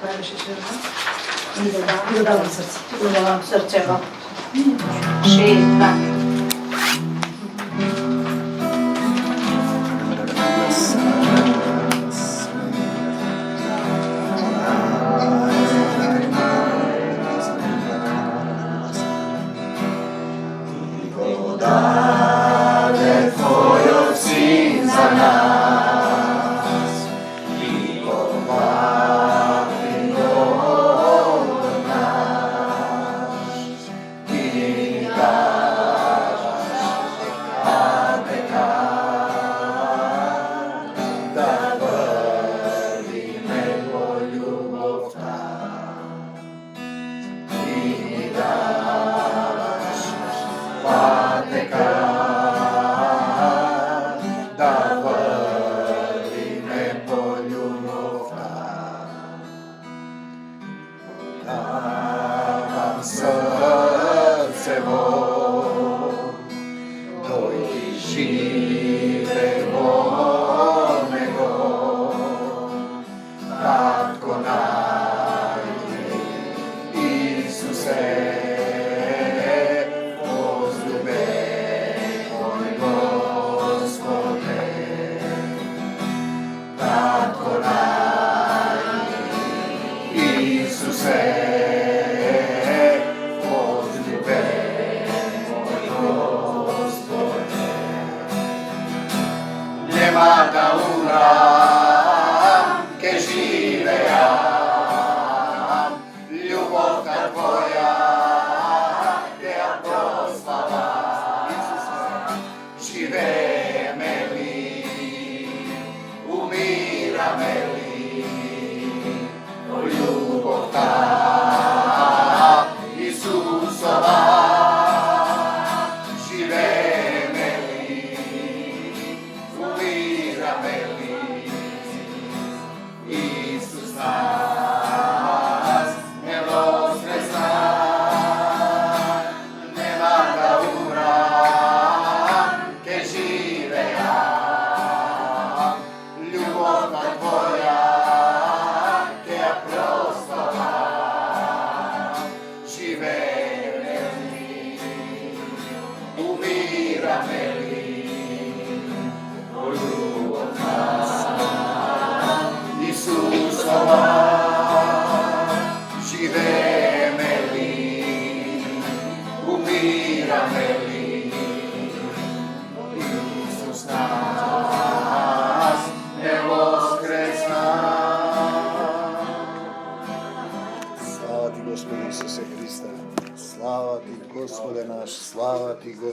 Koja više žena? Dodavam srce. Dodavam srce, evo. 6, 2.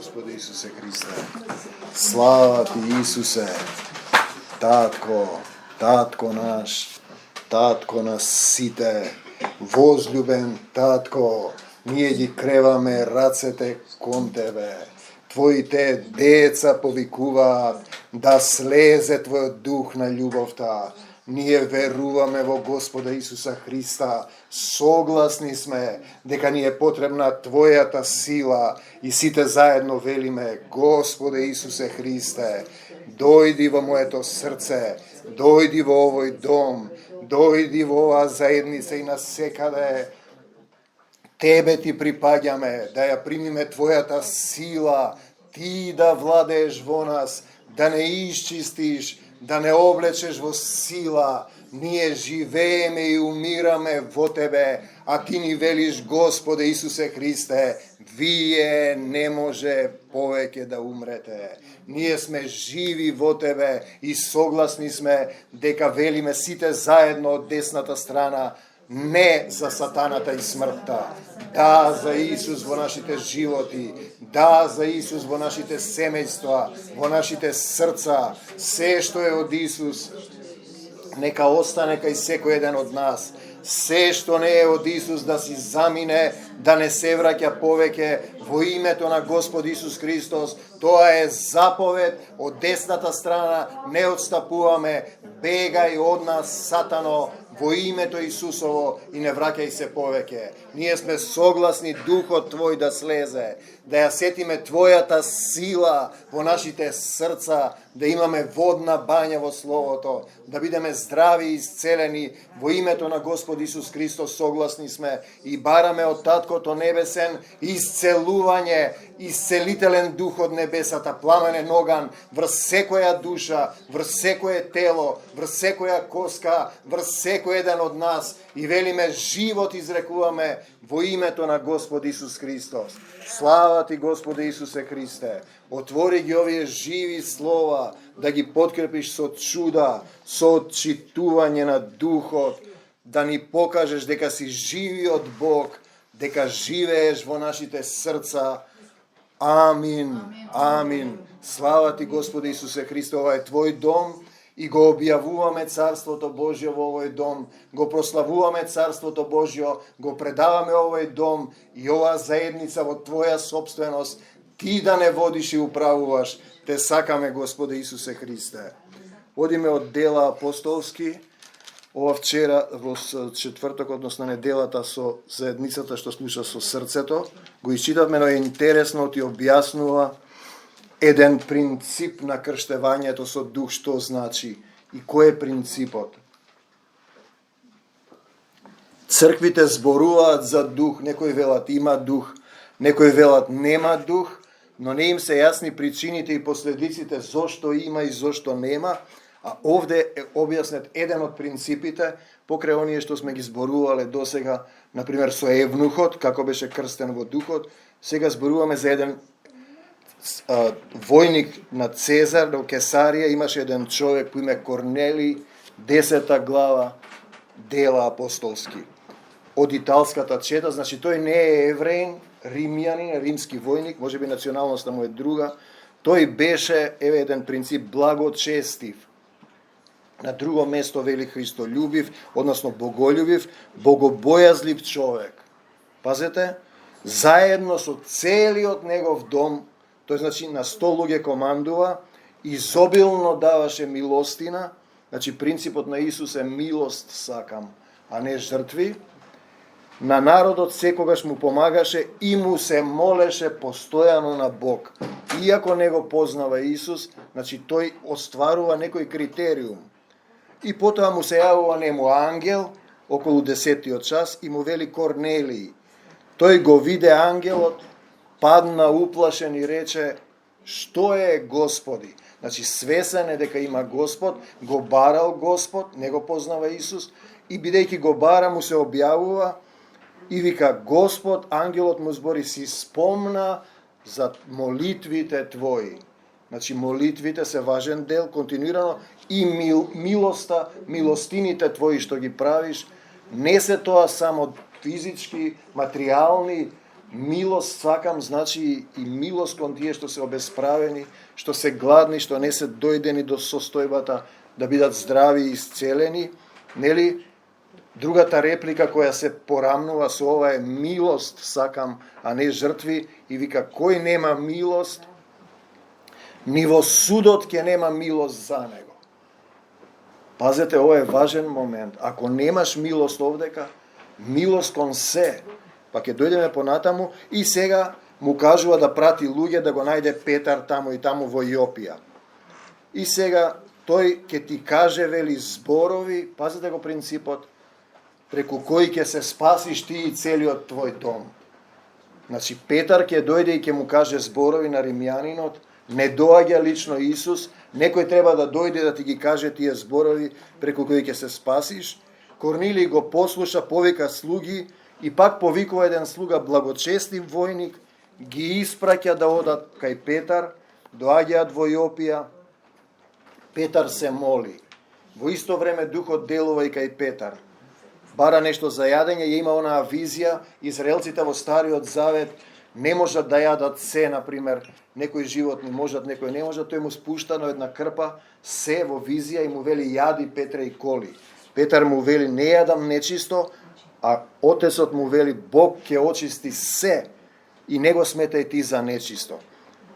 Gospode Isuse Hriste, slava ti Isuse, tatko naš, tatko nas site, возлюбен tatko, nijeđi krevame racete kon tebe, tvoji te deca povikuvat, da sleze tvoj duh na ljubovta, nije veruvame vo Gospoda Isusa Hrista, soglasni sme, deka nije potrebna tvoja ta sila i site zajedno velime, Gospode Isuse Hriste, dojdi vo moje to srce, dojdi vo ovoj dom, dojdi vo ova zajednica i nasekade, tebe ti pripadjame, da ja primime tvoja ta sila, ti da vladeš vo nas, da ne iščistiš, da ne oblečeš vo sila, nije živeme i umirame vo tebe, a ti ni veliš, Gospode Isuse Hriste, vije ne može poveke da umrete. Nije sme živi vo tebe i soglasni sme deka velime site zajedno od desната strana, ne za сатаната и смртта, да за Исус во нашите животи, да за Исус во нашите семејства, во нашите срца, се што е од Исус, нека остане кај секој еден од нас. Се што не е од Исус да си замине, да не се враќа повеќе во името на Господ Исус Христос. Тоа е заповед од десната страна, не отстапуваме, бегај од нас, Сатано, во името Исусово и не враќај се повеќе. Ние сме согласни Духот Твој да слезе, да ја сетиме Твојата сила во нашите срца, да имаме водна бања во Словото, да бидеме здрави и исцелени во името на Господ Исус Христос. Согласни сме и бараме од Таткото Небесен исцелување, исцелителен дух од небесата, пламенен оган врз секоја душа, врз секое тело, врз секоја коска, врз секој еден од нас, и велиме живот изрекуваме во името на Господ Исус Христос. Слава Ти, Господе Исусе Христе. Отвори ги овие живи слова, да ги подкрепиш со чуда, со отчитување на Духот, да ни покажеш дека си живиот Бог, дека живееш во нашите срца. Амин. Амин. Слава Ти, Господе Исусе Христе. Ова е Твој дом и го објавуваме Царството Божјо во овој дом, го прославуваме Царството Божјо, го предаваме овој дом и оваа заедница во Твоја собственост. Ти да не водиш и управуваш. Те сакаме, Господе Исусе Христе. Одиме од Дела апостолски. Ова вчера, во четврток, односно неделата, со заедницата што слуша со срцето, го исчитавме, но е интересно, ти објаснува еден принцип на крштевањето со дух, што значи и кој е принципот. Црквите зборуваат за дух, некои велат има дух, некои велат нема дух, но не им се јасни причините и последиците зошто има и зошто нема, а овде е објаснет еден од принципите, покрај оние што сме ги зборувале досега, например со евнухот, како беше крстен во духот. Сега зборуваме за еден војник на Цезар, до Кесарија, имаше еден човек по име Корнелий, 10 глава, Дела апостолски. Од италската чета, значи тој не е евреин, римјанин, римски војник, може би националноста му е друга. Тој беше, еве еден принцип, благочестив. На друго место вели христолюбив, односно боголюбив, богобојазлив човек. Пазете, заедно со целиот негов дом, тој значи на 100 луѓе командува, изобилно даваше милостина, значи принципот на Исус е милост сакам, а не жртви. На народот секогаш му помагаше и му се молеше постојано на Бог. Иако не го познава Исус, значи тој остварува некој критериум. И потоа му се јавува нему ангел околу 10-тиот час и му вели Корнелий. Тој го виде ангелот, падна уплашен и рече: што е Господи? Значи свесен е дека има Господ, го барал Господ, не го познава Исус, и бидејќи го бара му се објавува и вика: Господ, ангелот му збори, си спомна за молитвите твои. Значи молитвите се важен дел, континуирано, и милоста, милостините твои што ги правиш, не се тоа само физички, материјални. Милост сакам, значи и милост кон тие што се обесправени, што се гладни, што не се дојдени до состојбата да бидат здрави и исцелени. Нели? Другата реплика која се порамнува со ова е милост сакам, а не жртви, и вика: кој нема милост, ни во судот ќе нема милост за него. Пазете, ова е важен момент. Ако немаш милост овдека, милост кон се, па ќе дојдеме понатаму, и сега му кажува да прати луѓе да го најде Петар таму и таму во Јопија. И сега тој ќе ти каже, вели, зборови, пазете го принципот, преку кој ќе се спасиш ти и целиот твој дом. Значи Петар ќе дојде и ќе му каже зборови на римјанинот, не доаѓа лично Исус, некој треба да дојде да ти ги каже тие зборови преку кои ќе се спасиш. Корнилий го послуша, повика слуги и пак повикува еден слуга, благочестив војник, ги испраќа да одат кај Петар, доаѓаат во Јопија. Петар се моли. Во исто време Духот делува и кај Петар. Бара нешто за јадење, ја има онаа визија, израелците во Стариот Завет не можат да јадат се, например, некои животни можат, некои не можат, тој му спушта на една крпа се во визија и му вели: јади, Петре, и коли. Петар му вели: не јадам нечисто, а Отецот му вели: Бог ќе очисти се и не го сметај ти за нечисто.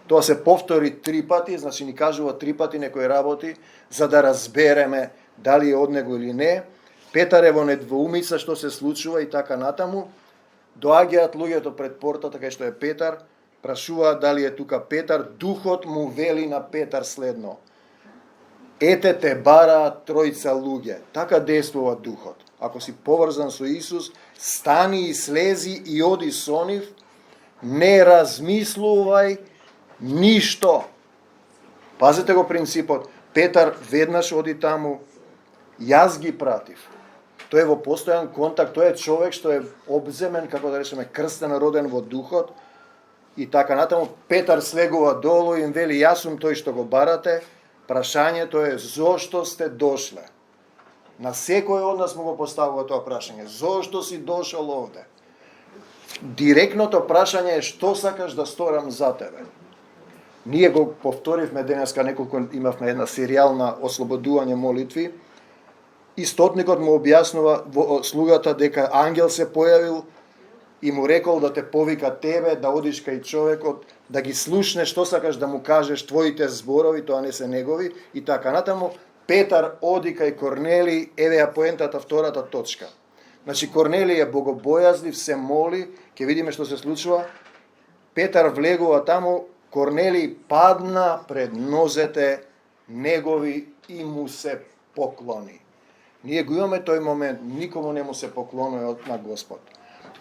Тоа се повтори 3 пати, значи ни кажува 3 пати некои работи, за да разбереме дали е од него или не. Петар е во недвоумица што се случува и така натаму. Доаѓаат луѓето пред портата кај што е Петар, прашуваат дали е тука Петар, духот му вели на Петар следно: ете те бараат тројца луѓе. Така действува духот. Ако си поврзан со Исус, стани и слези и оди со нив, не размислувај ништо. Пазете го принципот. Петар веднаш оди таму, јас ги пратив. Тој е во постојан контакт, тој е човек што е обземен, како да речеме, крстен, роден во духот. И така натаму, Петар слегува долу и им вели: јас сум тој што го барате. Прашањето е: зошто сте дошле? На секој од нас му го поставува тоа прашање. Зошто си дошол овде? Директното прашање е: што сакаш да сторам за тебе? Ние го повторивме денеска, неколку имавме една серијална ослободување молитви. Истотникот му објаснува во слугата дека ангел се појавил и му рекол да те повика тебе, да одиш кај човекот, да ги слушнеш што сакаш да му кажеш, твоите зборови, тоа не се негови, и така натаму. Петар оди кај Корнелиј, еве ја поентата, втората точка. Значи, Корнелиј е богобојазлив, се моли, ќе видиме што се случува. Петар влегува таму, Корнелиј падна пред нозете негови и му се поклони. Ние го имаме тој момент, никому не му се поклонува на Господ.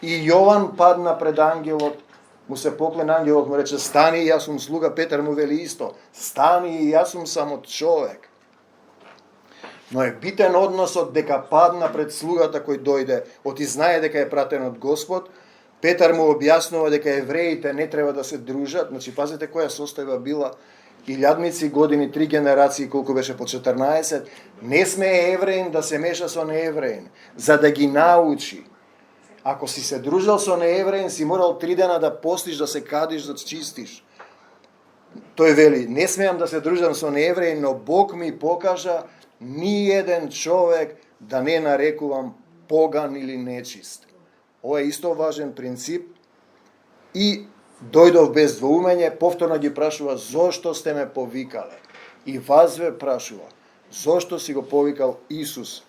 И Јован падна пред ангелот, му се поклони, ангелот му рече: стани, јас сум слуга. Петар му вели исто: стани, јас сум само човек. Но е битен односот дека падна пред слугата кој дојде, оти знае дека е пратен од Господ. Петар му објаснува дека евреите не треба да се дружат. Значи, пазите која состојба била: илјадници години, 3 генерации, колку беше, по 14, не смее евреин да се меша со неевреин, за да ги научи. Ако си се дружал со неевреин, си морал 3 дена да постиш, да се кадиш, да чистиш. Тој вели: не смеам да се дружам со неевреин, но Бог ми покажа ни еден човек да не нарекувам поган или нечист. Ова е исто важен принцип. И дојдов без двоумење, повторно ги прашува: зошто сте ме повикале? И вас ве прашува: зошто си го повикал Исус?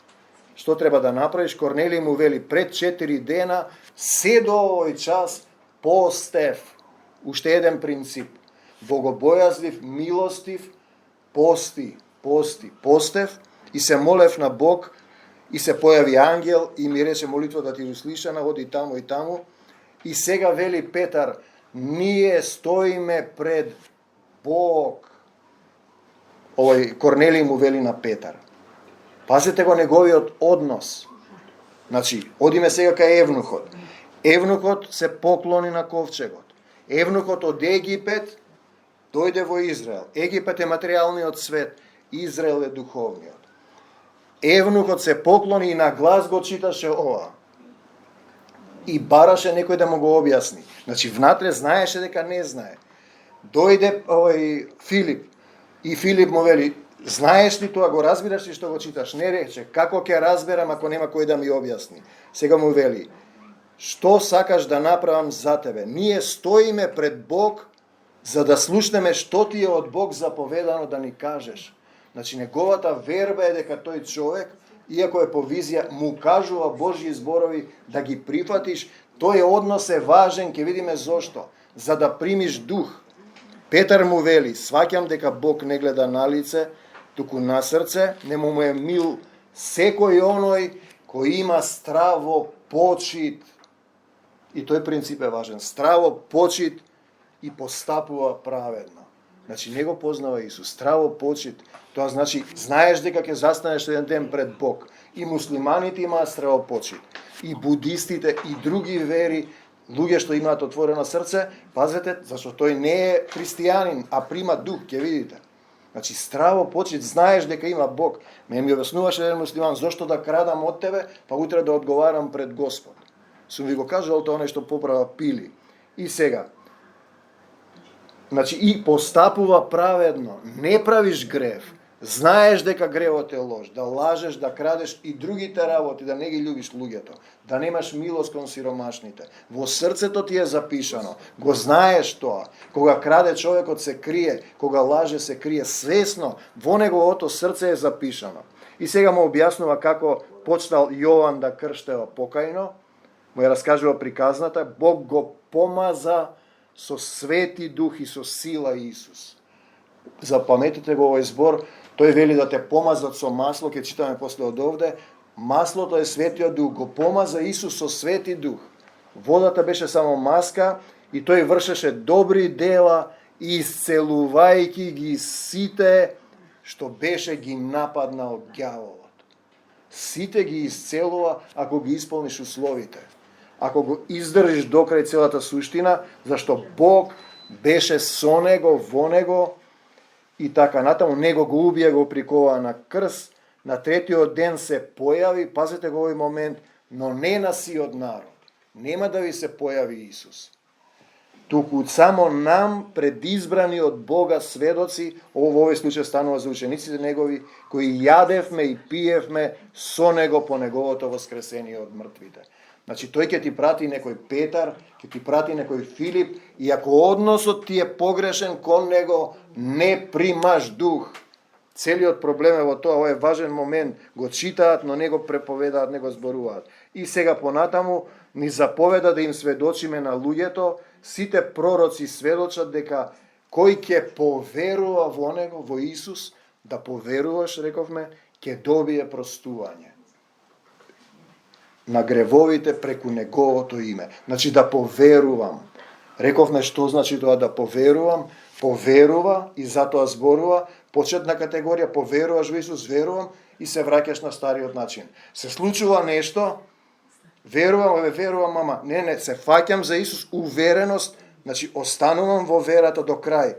Што треба да направиш? Корнелиј му вели: пред 4 дена, се до овој час, постев. Уште еден принцип. Богобојазлив, милостив, постев и се молев на Бог, и се појави ангел и ми рече: молитвата ти услишана, оди таму и таму. И сега вели Петар: ние стоиме пред Бог. Овој Корнелиј му вели на Петар. Пазете го неговиот однос. Значи, одиме сега кај евнухот. Евнухот се поклони на ковчегот. Евнухот од Египет дојде во Израел. Египет е материјалниот свет, Израел е духовниот. Евнухот се поклони и на глас го читаше ова. И бараше некој да му го објасни. Значи, внатре знаеше дека не знае. Дојде Филип и Филип му вели: знаеш ли тоа, го разбираш ли што го читаш? Не рече: како ќе разберам ако нема кој да ми објасни? Сега му вели: што сакаш да направам за тебе? Ние стоиме пред Бог за да слушнеме што ти е од Бог заповедано да ни кажеш. Значи, неговата верба е дека тој човек, иако е по визија, му кажува Божји зборови да ги прифатиш. Тој однос е важен, ќе видиме зошто. За да примиш дух. Петар му вели: сваќам дека Бог не гледа на лице, туку на срце, не му е мил секој оној кој има страво почит. И тој принцип е важен. Страво почит и постапува праведно. Значи, не го познава Исус. Страво почит, тоа значи, знаеш дека ќе застанеш еден ден пред Бог. И муслиманите имаат страво почит. И будистите, и други вери, луѓе што имаат отворено срце, пазете, зашто тој не е христијанин, а прима дух, ќе видите. Значи, страво почит, знаеш дека има Бог. Ме ми објаснуваше еден муслиман: зошто да крадам од тебе, па утре да одговарам пред Господ. Сум ви го кажал тоа нешто поправа пили. И сега, значи, и постапува праведно, не правиш грев, знаеш дека гревот е лош, да лажеш, да крадеш и другите работи, да не ги љубиш луѓето, да немаш милост кон сиромашните. Во срцето ти е запишано, го знаеш тоа. Кога краде човекот се крие, кога лаже се крие, свесно, во неговото срце е запишано. И сега му објаснува како почнал Јован да крштева покајно, му ја раскажува приказната, Бог го помаза со Свети Дух и со сила Исус. Запаметете го овој збор, тој вели да те помазат со масло, ќе читаме после од овде, маслото е Светиот Дух, го помаза Исус со Свети Дух. Водата беше само маска и тој вршеше добри дела, исцелувајќи ги сите што беше ги нападнал ѓаволот. Сите ги исцелува ако ги исполниш условите. Ако го издржиш до крај целата суштина, зашто Бог беше со него, во него и така натаму, него го убија, го прикова на крст, на третиот ден се појави, пазете го овој момент, но не на сиот народ. Нема да ви се појави Исус. Туку само нам, предизбрани од Бога сведоци, во овој случај станува за учениците негови, кои јадевме и пиевме со него по неговото воскресение од мртвите. Значи, тој ќе ти прати некој Петар, ќе ти прати некој Филип, и ако односот ти е погрешен кон него, не примаш дух. Целиот проблем е во тоа, овој е важен момент, го читаат, но не го преповедаат, не го зборуваат. И сега понатаму ни заповеда да им сведочиме на луѓето, сите пророци сведочат дека кој ќе поверува во него, во Исус, да поверуваш, рековме, ќе добие простување на гревовите преку неговото име. Значи да поверувам. Рековме што значи тоа да поверувам? Поверува и затоа зборува. Почетна категорија, поверуваш во Исус, верувам и се враќаш на стариот начин. Се случува нешто, верувам, мама. Не, се фаќам за Исус, увереност, значи останувам во верата до крај.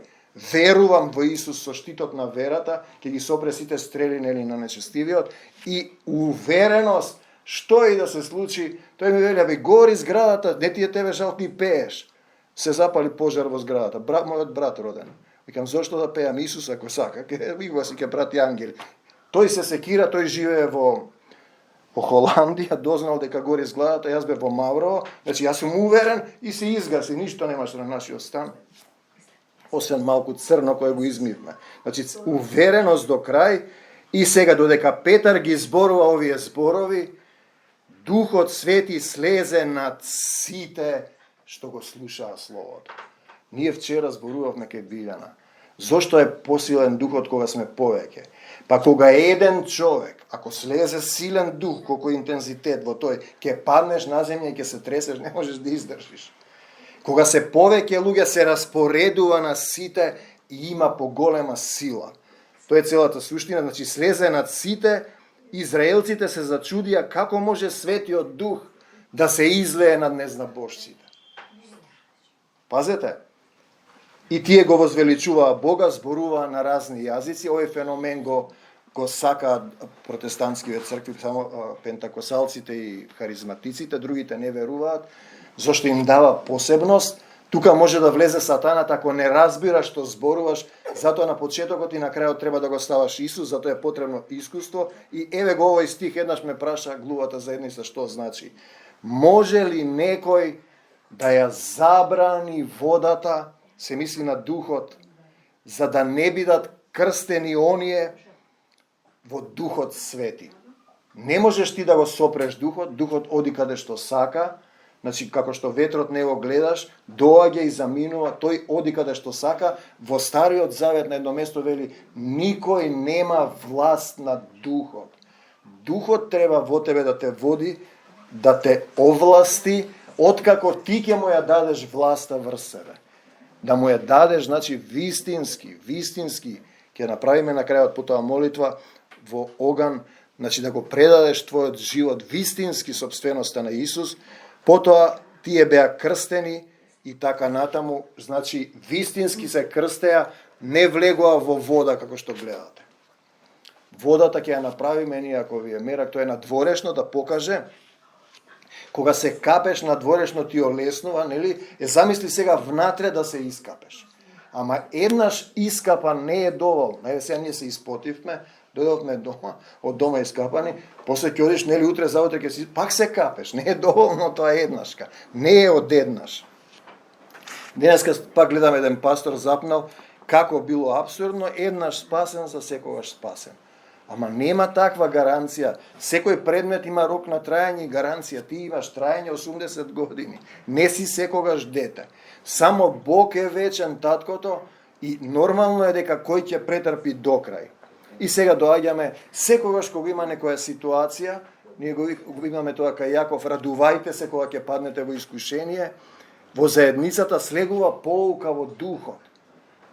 Верувам во Исус со штитот на верата, ќе ги сопре сите стрели нели на нечестивиот и увереност. Што и да се случи, тој ми вели, гори зградата, не ти е тебе жал, ти пееш. Се запали пожар во зградата. Мојот брат роден. Викам, зошто да пеам Исус ако сака? Викува си ке прати ангели. Тој се секира, тој живее во Холандија, дознал дека гори зградата, јас бе во Маврово, значи јас сум уверен и се изгаси, ништо немаше на нашиот стан. Освен малку црно кое го измивме. Значи, увереност до крај и сега додека Петар ги зборува овие зборови, Духот Свети слезе над сите што го слушаа Словото. Ние вчера зборувавме кај Билјана. Зошто е посилен Духот кога сме повеќе? Па кога еден човек, ако слезе силен дух, колку интензитет во тој, ќе паднеш на земја и ќе се тресеш, не можеш да издржиш. Кога се повеќе луѓе се распоредува на сите и има поголема сила. Тоа е целата суштина, значи слезе над сите. Израелците се зачудија како може Светиот Дух да се излее над незнабожците. Пазете. И тие го возвеличуваа Бога, зборуваа на разни јазици. Овој феномен го сакаат протестантските цркви, само пентакосалците и харизматиците, другите не веруваат, зашто им дава посебност. Тука може да влезе сатаната ако не разбираш што зборуваш, затоа на почетокот и на крајот треба да го ставаш Исус, затоа е потребно искуство. И еве го овој стих, еднаш ме праша глувата заедница што значи. Може ли некој да ја забрани водата, се мисли на Духот, за да не бидат крстени оние во Духот Свети? Не можеш ти да го сопреш Духот, Духот оди каде што сака, значи како што ветрот не го гледаш, доаѓа и заминува, тој оди каде што сака. Во Стариот Завет на едно место вели, никој нема власт над Духот. Духот треба во тебе да те води, да те овласти, откако ти ќе му ја дадеш власта врз себе. Да му ја дадеш, значи вистински, ќе направиме на крајот по тоа молитва во оган, значи да го предадеш твојот живот вистински собственоста на Исус. Потоа тие беа крстени и така натаму, значи вистински се крстеа, не влегоа во вода како што гледате. Водата ќе ја направиме ние ако ви е мерак, тоа е надворешно да покаже. Кога се капеш надворешно ти олеснува, нели? Замисли сега внатре да се искапеш. Ама еднаш искапа не е доволно. Сега ние се испотивме, дојдовме дома, од дома искапани, после ќе одиш, нели, утре, заутре ќе си, пак се капеш. Не е доволно тоа еднашка. Не е одеднаш. Денеска пак гледам еден пастор запнал како било абсурдно, еднаш спасен, за секогаш спасен. Ама нема таква гаранција. Секој предмет има рок на трајање и гаранција. Ти имаш трајање 80 години. Не си секогаш дете. Само Бог е вечен, таткото, и нормално е дека кој ќе претрпи до крај. И сега доаѓаме, секогаш кога има некоја ситуација, ние го имаме тоа кај Јаков, радувајте се кога ќе паднете во искушение, во заедницата слегува поука во духот.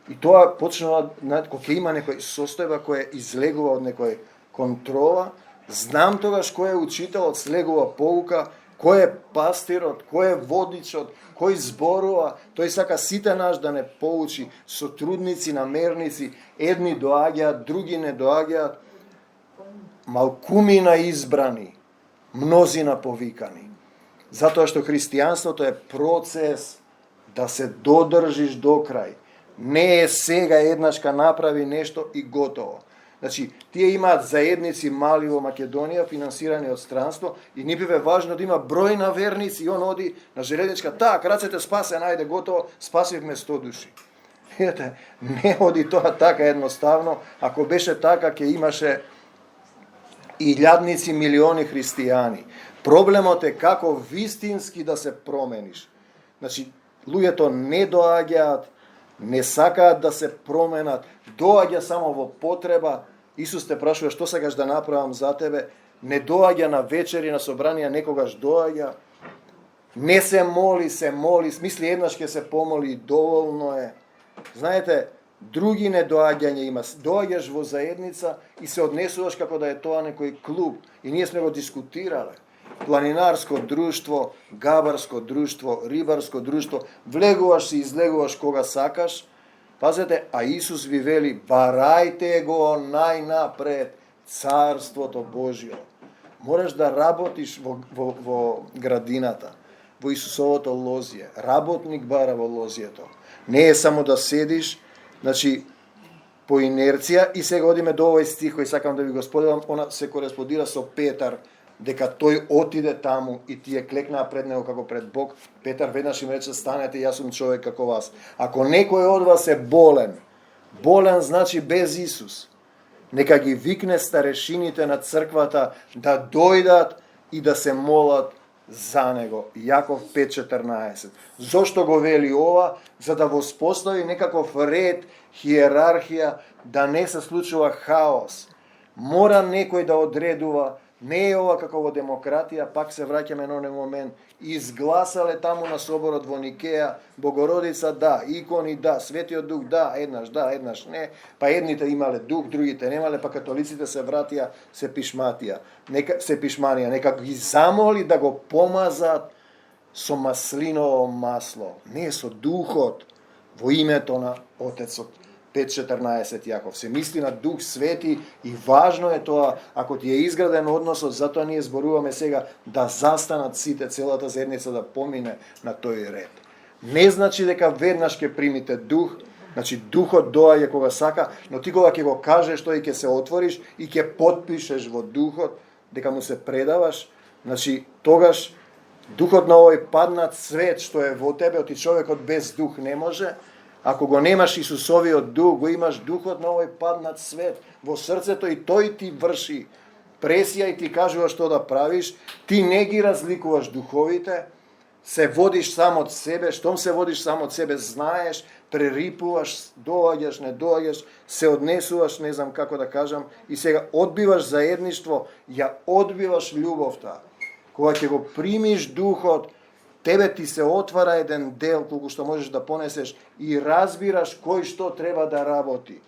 И тоа почнува, кога ќе има некој состојба која излегува од некој контрола, знам тогаш кој е учителот, слегува поука, кој е пастирот, кој е водичот, кој зборува, тој сака сите наш да не поучи, сотрудници, намерници, едни доаѓаат, други не доаѓаат, малкумина избрани, мнозина повикани. Затоа што христијанството е процес да се додржиш до крај. Не е сега еднашка направи нешто и готово. Значи, тие имаат заедници мали во Македонија, финансирани од странство, и ни биве важно да има број на верници, и он оди на железничка, рацете спасен, ајде, готово, спасивме 100 души. Видете, не оди тоа така едноставно, ако беше така, ќе имаше илјадници, милиони христијани. Проблемот е како вистински да се промениш. Значи, луѓето не доаѓаат, не сакаат да се променат, доаѓа само во потреба. Исус те прашува што сакаш да направам за тебе, не доаѓа на вечери, на собранија, некогаш доаѓа. Не се моли, мисли еднаш ќе се помоли, доволно е. Знаете, други недоаѓања има. Доаѓаш во заедница и се однесуваш како да е тоа некој клуб. И ние сме го дискутирале. Планинарско друштво, габарско друштво, рибарско друштво, влегуваш си, излегуваш кога сакаш. Пазете, а Исус ви вели, барајте го најнапред Царството Божјо. Мораш да работиш во градината, во Исусовото лозие. Работник бара во лозието. Не е само да седиш, значи, по инерција. И сега одиме до овој стих кој сакам да ви го споделам, она се кореспондира со Петар, дека тој отиде таму и тие клекнаа пред него како пред Бог. Петар веднаш им рече, станете, јас сум човек како вас. Ако некој од вас е болен значи без Исус, нека ги викне старешините на црквата да дојдат и да се молат за него. Јаков 5:14. Зошто го вели ова? За да воспостави некаков ред, хиерархија, да не се случува хаос. Мора некој да одредува. Не е ова како во демократија, пак се враќаме на оној момент. Изгласале таму на соборот во Никеја, Богородица да, икони да, Светиот Дух да, еднаш не, па едните имале дух, другите немале, па католиците се вратија, се пишманија, нека ги замоли да го помазат со маслиново масло, не со духот, во името на Отецот. 5:14 Јаков. Се мисли на Дух Свети и важно е тоа, ако ти е изграден односот, затоа ние зборуваме сега да застанат сите, целата заедница да помине на тој ред. Не значи дека веднаш ќе примите Дух, значи Духот доаѓа кога сака, но ти кога ќе го кажеш тој ќе се отвориш и ќе потпишеш во Духот дека му се предаваш, значи тогаш Духот на овој паднат свет што е во тебе, оти човекот без Дух не може. Ако го немаш Исусовиот Дух, го имаш Духот на овој паднат свет во срцето и тој ти врши пресија и ти кажува што да правиш, ти не ги разликуваш духовите, се водиш само од себе, штом се водиш само од себе, знаеш, прерипуваш, доаѓаш, не доаѓаш, се однесуваш, не знам како да кажам, и сега одбиваш заедништво, ја одбиваш љубовта. Кога ќе го примиш Духот, тебе ти се отвара еден дел колку што можеш да понесеш и разбираш кој што треба да работи.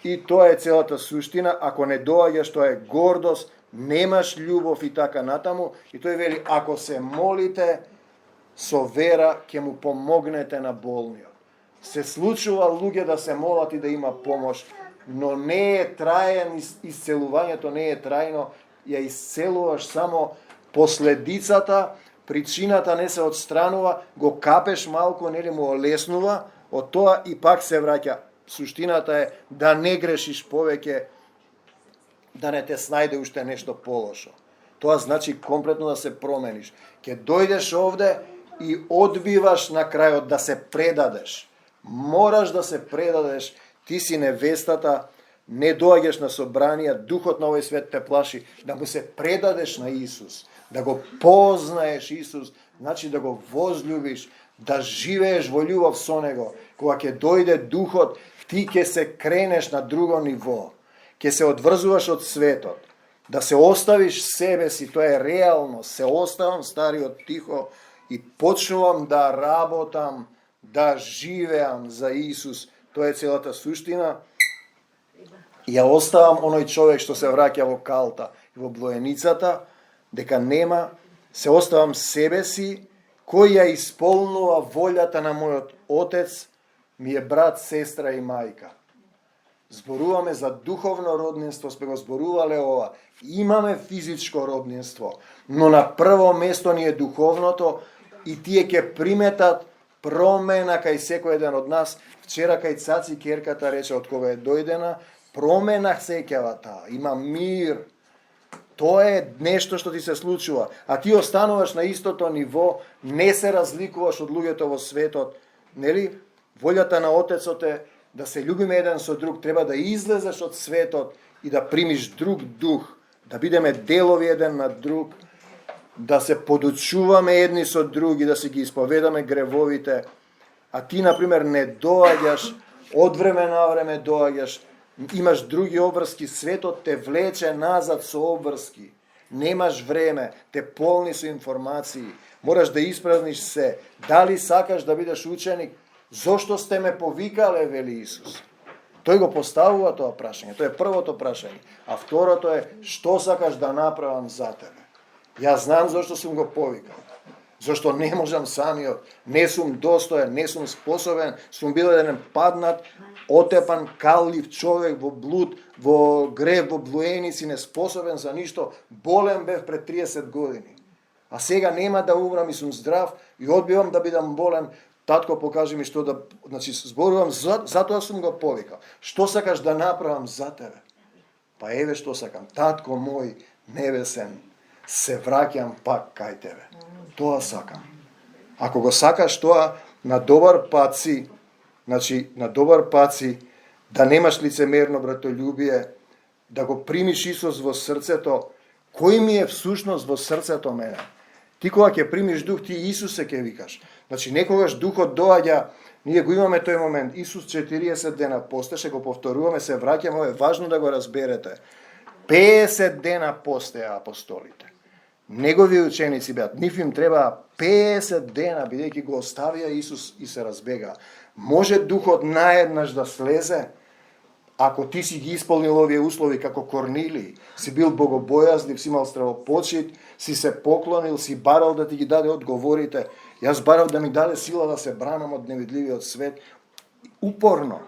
И тоа е целата суштина. Ако не доаѓаш, тоа е гордост, немаш љубов и така натаму. И тој вели, ако се молите со вера, ќе му помогнете на болниот. Се случува луѓе да се молат и да има помош, но не е траен исцелувањето, не е трајно. Ја исцелуваш само последицата, причината не се отстранува, го капеш малку, нели му олеснува, од тоа и пак се враќа. Суштината е да не грешиш повеќе, да не те снајде уште нешто полошо. Тоа значи комплетно да се промениш. Ке дојдеш овде и одбиваш на крајот да се предадеш. Мораш да се предадеш, ти си невестата, не доаѓаш на собранија, духот на овој свет те плаши, да му се предадеш на Исус, да го познаеш Исус, значи да го возљубиш, да живееш во љубов со Него. Кога ќе дојде духот, ти ќе се кренеш на друго ниво, ќе се одврзуваш од светот, да се оставиш себе си, тоа е реално, се оставам стариот тихо и почнувам да работам, да живеам за Исус. Тоа е целата суштина. Ја оставам оној човек што се враќа во калта и во блоеницата, дека нема, се оставам себе си, кој ја исполнува волјата на мојот Отец, ми е брат, сестра и мајка. Зборуваме за духовно роднинство, сме го зборувале ова. Имаме физичко роднинство, но на прво место ни е духовното и тие ќе приметат промена кај секој еден од нас. Вчера кај цаци керката рече од кога е дојдена, промена сеќава таа, има мир. Тоа е нешто што ти се случува, а ти остануваш на истото ниво, не се разликуваш од луѓето во светот, нели? Волјата на Отецот е да се љубиме еден со друг, треба да излезеш од светот и да примиш друг дух, да бидеме делови еден на друг, да се подучуваме едни со други, да се ги исповедаме гревовите, а ти, например, не доаѓаш, од време на време доаѓаш, имаш други обврски, светот те влече назад со обврски, немаш време, те полни со информации, мораш да испразниш се, дали сакаш да бидеш ученик, зошто сте ме повикале, вели Исус. Тој го поставува тоа прашање, тоа е првото прашање, а второто е, што сакаш да направам за тебе? Јас знам зошто сум го повикал. Зошто не можам самиот, не сум достоен, не сум способен, сум бил еден паднат, отепан, каллив човек во блуд, во грев, во блуеници, неспособен за ништо, болен бев пред 30 години. А сега нема да умрам и сум здрав и одбивам да бидам болен. Татко, покажи ми што да... Значи, зборувам, затоа сум го повикал. Што сакаш да направам за тебе? Па еве што сакам. Татко мој небесен, се враќам пак кај тебе. Тоа сакам. Ако го сакаш тоа, на добар пат си, значи, на добар пат си, да немаш лицемерно братолюбие, да го примиш Исус во срцето, кој ми е всушност во срцето мене? Ти кога ќе примиш дух, ти Исусе ќе викаш. Значи, некогаш духот доаѓа, ние го имаме тој момент. Исус 40 дена постеше, го повторуваме, се враќаме, е важно да го разберете. 50 дена постеа апостолите. Негови ученици беат, нив им треба 50 дена, бидејќи го оставија Исус и се разбега. Може духот наеднаш да слезе, ако ти си ги исполнил овие услови како Корнилиј, си бил богобојазлив, си имал стравопочит, си се поклонил, си барал да ти ги даде одговорите. Јас барав да ми даде сила да се бранам од невидливиот свет. Упорно.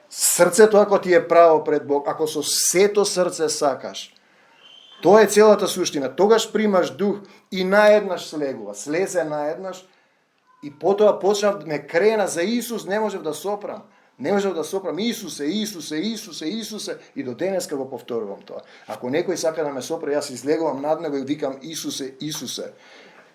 Срцето ако ти е право пред Бог, ако со сето срце сакаш, тоа е целата суштина. Тогаш примаш дух и наеднаш слегува. Слезе наеднаш и потоа почнав ме крена за Исус, не можев да сопрам. Не можев да сопрам Исусе, Исусе, Исусе, Исусе и до денеска го повторувам тоа. Ако некој сака да ме сопре, јас излегувам над него и викам Исусе, Исусе.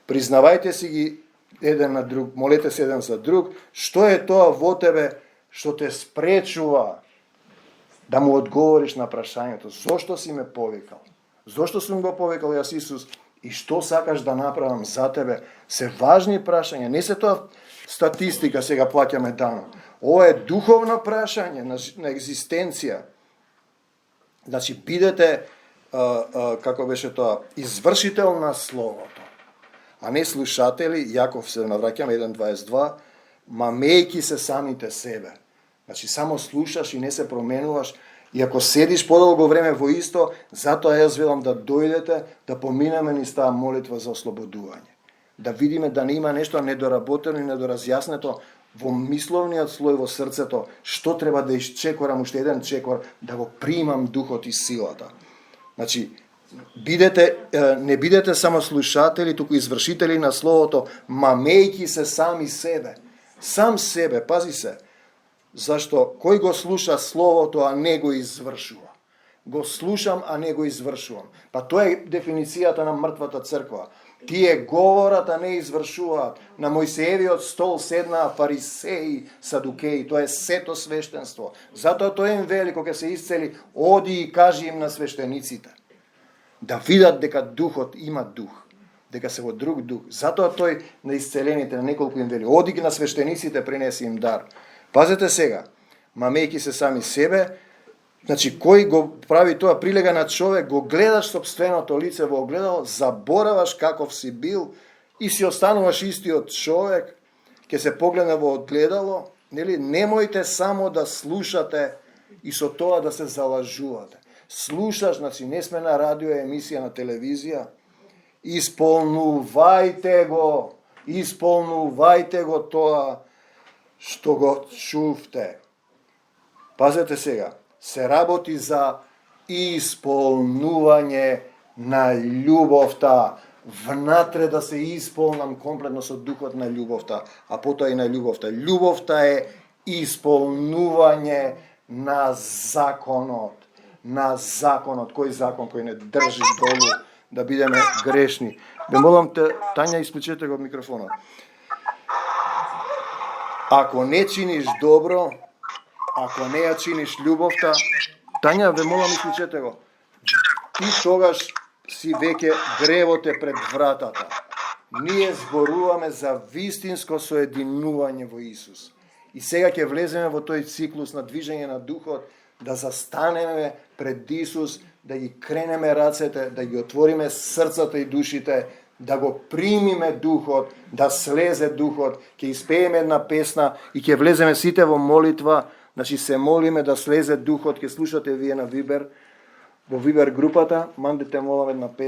Признавајте си ги еден на друг, молете се еден за друг, што е тоа во тебе што те спречува да му одговориш на прашањето, зошто си ме повикал? Зошто сум го повикал јас Исус и што сакаш да направам за тебе? Се важни прашања, не се тоа статистика, сега плаќаме дано. Ова е духовно прашање на екзистенција. Значи, бидете, како беше тоа, извршител на Словото, а не слушатели. Јаков се навраќам 1.22, мамејки се самите себе. Значи, само слушаш и не се променуваш. И ако седиш подолго време во исто, затоа јас велам да дојдете, да поминеме низ таа молитва за ослободување. Да видиме да не има нешто недоработено и недоразјаснето во мисловниот слој во срцето, што треба да исчекорам уште еден чекор, да го примам духот и силата. Значи, не бидете само слушатели, туку извршители на Словото, мамејки се сами себе. Сам себе, пази се. Зашто кој го слуша Словото, а не го извршува? Го слушам, а не го извршувам. Па тоа е дефиницијата на мртвата црква. Тие говорат, а не извршуваат. На Мојсеевиот стол седнаа фарисеи, садукеи, тоа е сето свештенство. Затоа тој им вели, кога се исцели, оди и кажи им на свештениците, да видат дека духот има дух, дека се во друг дух. Затоа тој на исцелените, на неколку им вели, оди ги на свештениците, принеси им дар. Пазете сега, мамејки се сами себе, значи, кој го прави тоа, прилега на човек, го гледаш собственото лице во огледало, забораваш каков си бил и си остануваш истиот човек, ќе се погледне во огледало, нели? Немојте само да слушате и со тоа да се залажувате. Слушаш, значи, не сме на радио емисија, на телевизија, исполнувајте го тоа што го чувте. Пазете сега, се работи за исполнување на љубовта, внатре да се исполнам комплетно со духот на љубовта, а потоа и на љубовта. Љубовта е исполнување на законот. Кој закон кој не држи долу да бидеме грешни. Бе молам те, Тања, исклучете го микрофонот. Ако не чиниш добро, ако не ја чиниш љубовта, Тања, ве молам, исклучете го. Ти тогаш си веќе гревот е пред вратата. Ние зборуваме за вистинско соединување во Исус. И сега ќе влеземе во тој циклус на движење на духот, да застанеме пред Исус, да ги кренеме рацете, да ги отвориме срцата и душите, да го примиме духот, да слезе духот, ќе испееме една песна и ќе влеземе сите во молитва. Значи се молиме да слезе духот, ќе слушате вие на Вибер, во Вибер групата, мандите молам една песна.